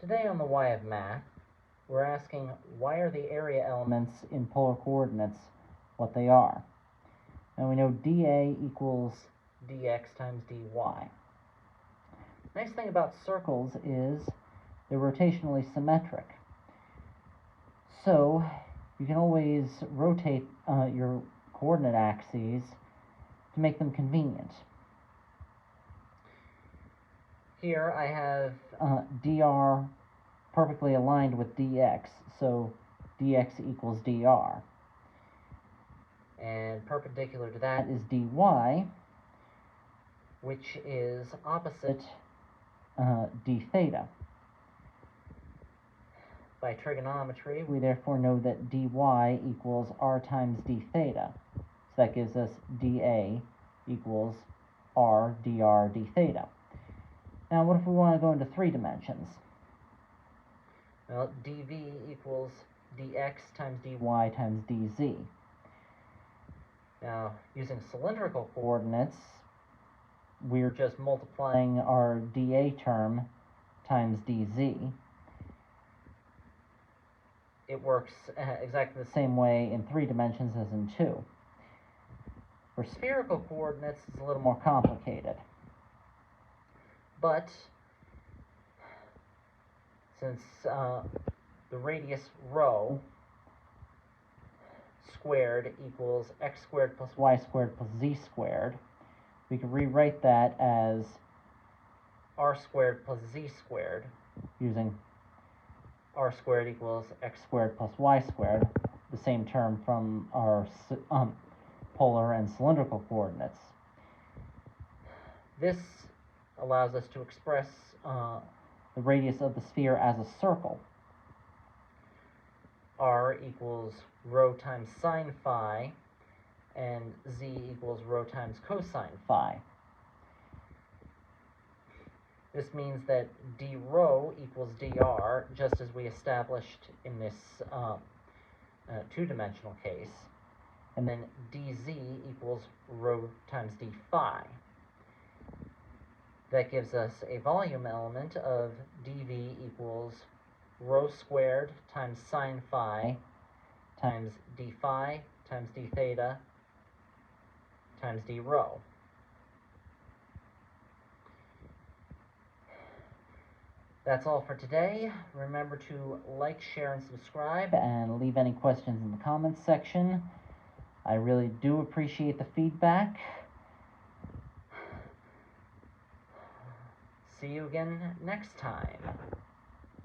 Today on the Why of Math, we're asking why are the area elements in polar coordinates what they are? And we know dA equals dx times dy. Nice thing about circles is they're rotationally symmetric. So you can always rotate your coordinate axes to make them convenient. Here I have dr perfectly aligned with dx, so dx equals dr. And perpendicular to that is dy, which is opposite d theta. By trigonometry, we therefore know that dy equals r times d theta. So that gives us dA equals r dr d theta. Now, what if we want to go into 3 dimensions? Well, dv equals dx times dy times dz. Now, using cylindrical coordinates, we're just multiplying our dA term times dz. It works exactly the same way in 3 dimensions as in 2. For spherical coordinates, it's a little more complicated. But since the radius rho squared equals x squared plus y squared plus z squared, we can rewrite that as r squared plus z squared, using r squared equals x squared plus y squared, the same term from our polar and cylindrical coordinates. This allows us to express the radius of the sphere as a circle. R equals rho times sine phi, and z equals rho times cosine phi. This means that d rho equals dr, just as we established in this 2-dimensional case, and then dz equals rho times d phi. That gives us a volume element of dv equals rho squared times sine phi times d phi times d theta times d rho. That's all for today. Remember to like, share, and subscribe, and leave any questions in the comments section. I really do appreciate the feedback. See you again next time.